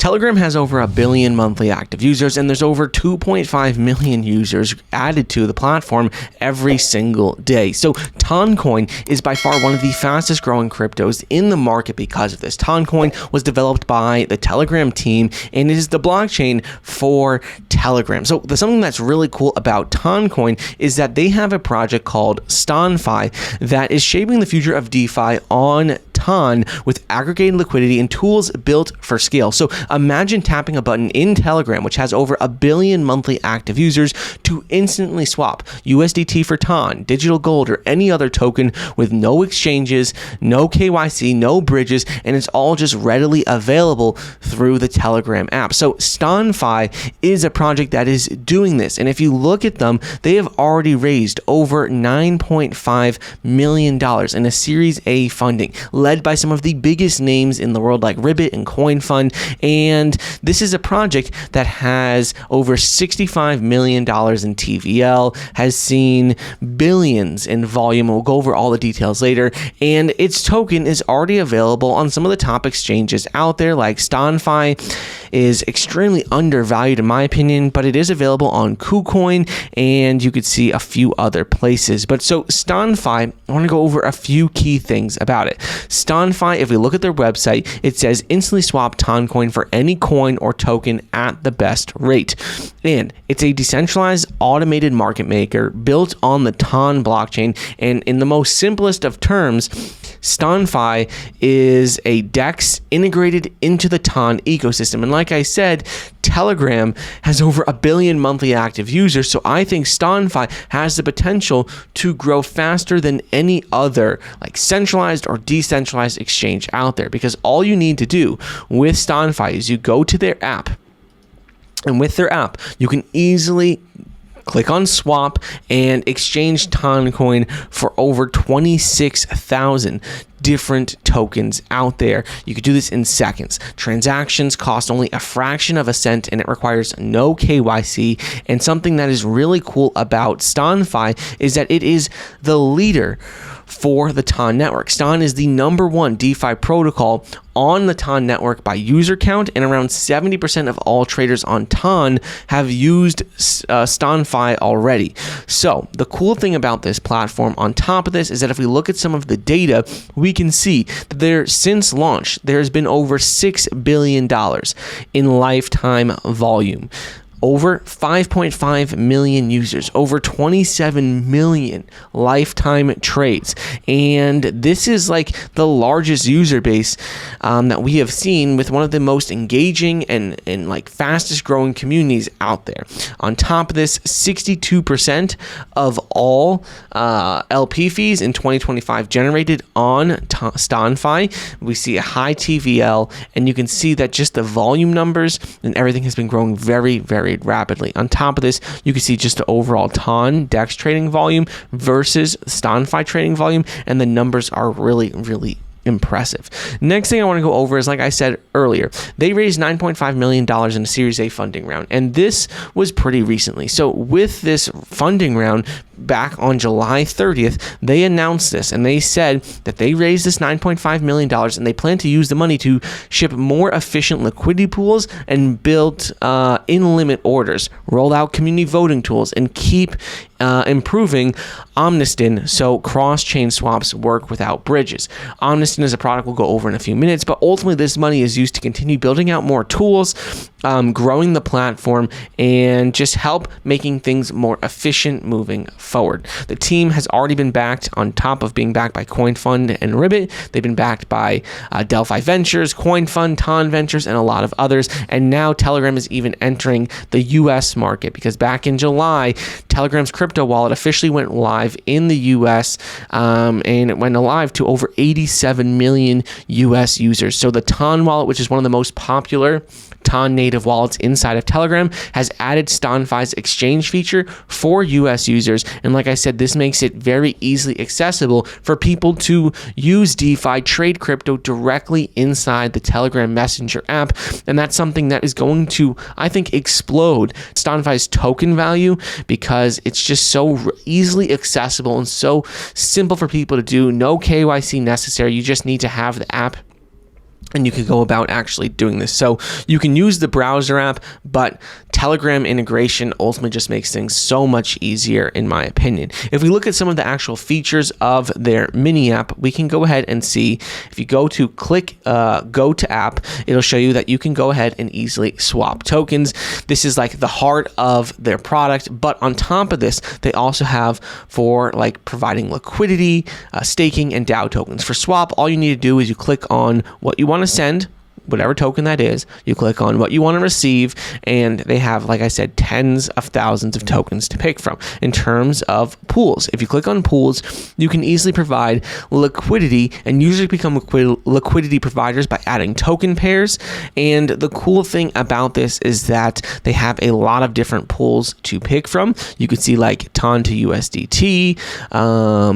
Telegram has over 1 billion monthly active users, and there's over 2.5 million users added to the platform every single day. So Toncoin is by far one of the fastest growing cryptos in the market because of this. Toncoin was developed by the Telegram team and it is the blockchain for Telegram. So something that's really cool about Toncoin is that they have a project called StonFi that is shaping the future of DeFi on Ton with aggregated liquidity and tools built for scale. So imagine tapping a button in Telegram, which has over 1 billion monthly active users, to instantly swap USDT for Ton, digital gold, or any other token with no exchanges, no KYC, no bridges, and it's all just readily available through the Telegram app. So StonFi is a project that is doing this. And if you look at them, they have already raised over $9.5 million in a Series A funding, led by some of the biggest names in the world like Ribbit and CoinFund. And this is a project that has over $65 million in TVL, has seen billions in volume. We'll go over all the details later. And its token is already available on some of the top exchanges out there, like StonFi is extremely undervalued in my opinion, but it is available on KuCoin, and you could see a few other places. But so StonFi, I want to go over a few key things about it. StonFi, if we look at their website, it says instantly swap Toncoin for any coin or token at the best rate. And it's a decentralized automated market maker built on the Ton blockchain. And in the most simplest of terms, StonFi is a DEX integrated into the Ton ecosystem. And like I said, Telegram has over 1 billion monthly active users. So I think StonFi has the potential to grow faster than any other like centralized or decentralized exchange out there, because all you need to do with StonFi is you go to their app, and with their app, you can easily click on swap and exchange Toncoin for over 26,000 different tokens out there. You could do this in seconds. Transactions cost only a fraction of a cent, and it requires no KYC. And something that is really cool about StonFi is that it is the leader for the Ton network. Ston is the #1 DeFi protocol on the Ton network by user count, and around 70% of all traders on Ton have used StonFi already. So the cool thing about this platform on top of this is that if we look at some of the data, we can see that since launch, there has been over $6 billion in lifetime volume. Over 5.5 million users, over 27 million lifetime trades. And this is like the largest user base that we have seen, with one of the most engaging and like fastest growing communities out there. On top of this, 62% of all LP fees in 2025 generated on StonFi. We see a high TVL, and you can see that just the volume numbers and everything has been growing very, very rapidly. On top of this, you can see just the overall Ton DEX trading volume versus StonFi trading volume, and the numbers are really, really impressive. Next thing I want to go over is, like I said earlier, they raised $9.5 million in a Series A funding round, and this was pretty recently. So with this funding round, back on July 30th, they announced this, and they said that they raised this $9.5 million, and they plan to use the money to ship more efficient liquidity pools and build in-limit orders, roll out community voting tools, and keep improving Omniston so cross-chain swaps work without bridges. Omniston is a product we'll go over in a few minutes, but ultimately this money is used to continue building out more tools, growing the platform, and just help making things more efficient moving forward. The team has already been backed, on top of being backed by CoinFund and Ribbit. They've been backed by Delphi Ventures, CoinFund, Ton Ventures, and a lot of others. And now Telegram is even entering the US market, because back in July, Telegram's crypto wallet officially went live in the US, and it went live to over 87 million US users. So the Ton wallet, which is one of the most popular Ton native wallets inside of Telegram, has added StonFi's exchange feature for US users. And like I said, this makes it very easily accessible for people to use DeFi, trade crypto directly inside the Telegram Messenger app. And that's something that is going to, I think, explode StonFi's token value, because it's just so easily accessible and so simple for people to do. No KYC necessary. You just need to have the app and you could go about actually doing this. So you can use the browser app, but Telegram integration ultimately just makes things so much easier, in my opinion. If we look at some of the actual features of their mini app, we can go ahead and see, if you go to go to app, it'll show you that you can go ahead and easily swap tokens. This is like the heart of their product, but on top of this, they also have for like providing liquidity, staking, and DAO tokens. For swap, all you need to do is you click on what you want to send, whatever token that is, you click on what you want to receive, and they have, like I said, tens of thousands of tokens to pick from. In terms of pools, if you click on pools, you can easily provide liquidity and usually become liquidity providers by adding token pairs. And the cool thing about this is that they have a lot of different pools to pick from. You could see like TON to USDT,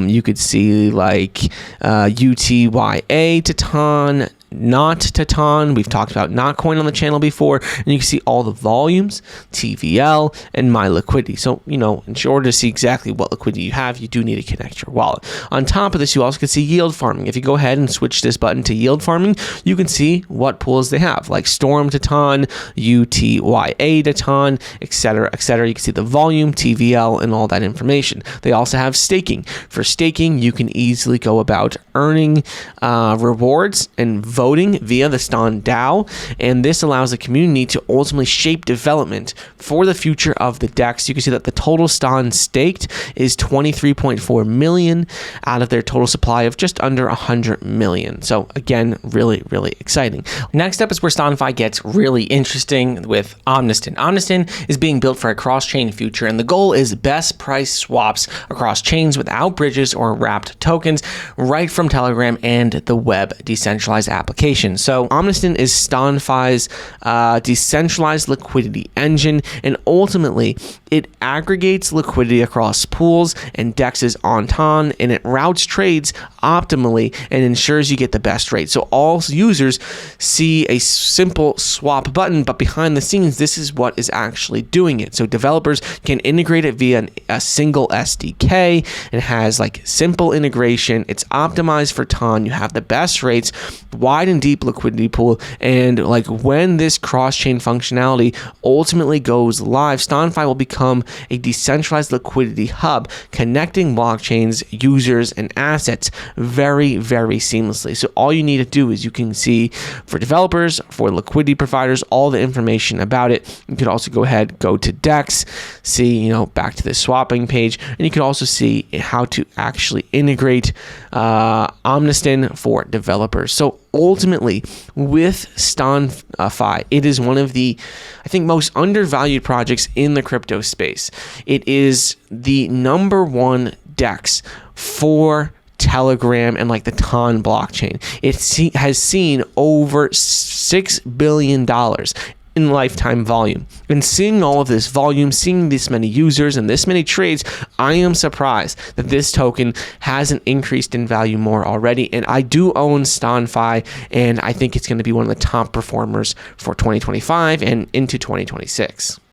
you could see like UTYA to TON, not to TON. We've talked about not coin on the channel before, and you can see all the volumes, TVL, and my liquidity. So, in order to see exactly what liquidity you have, you do need to connect your wallet. On top of this, you also can see yield farming. If you go ahead and switch this button to yield farming, you can see what pools they have, like Storm to TON, UTYA to TON, etc., etc. You can see the volume, TVL, and all that information. They also have staking. For staking, you can easily go about earning rewards and voting via the Ston DAO, and this allows the community to ultimately shape development for the future of the DEX. You can see that the total Ston staked is 23.4 million out of their total supply of just under 100 million. So again, really, really exciting. Next up is where StonFi gets really interesting with Omniston. Omniston is being built for a cross-chain future, and the goal is best price swaps across chains without bridges or wrapped tokens, right from Telegram and the web decentralized application. So Omniston is StonFi's decentralized liquidity engine, and ultimately it aggregates liquidity across pools and DEXs on TON, and it routes trades optimally and ensures you get the best rate. So all users see a simple swap button, but behind the scenes, this is what is actually doing it. So developers can integrate it via a single SDK. It has like simple integration. It's optimized for TON. You have the best rates, wide and deep liquidity pool, and like when this cross-chain functionality ultimately goes live, StonFi will become a decentralized liquidity hub, connecting blockchains, users, and assets very, very seamlessly. So all you need to do is you can see for developers, for liquidity providers, all the information about it. You could also go ahead, go to DEX, see, back to the swapping page, and you can also see how to actually integrate Omniston for developers. So ultimately, with StonFi, it is one of the, I think, most undervalued projects in the crypto space. It is the number one DEX for Telegram and like the TON blockchain. It has seen over $6 billion in lifetime volume. And seeing all of this volume, seeing this many users and this many trades, I am surprised that this token hasn't increased in value more already. And I do own StonFi, and I think it's going to be one of the top performers for 2025 and into 2026.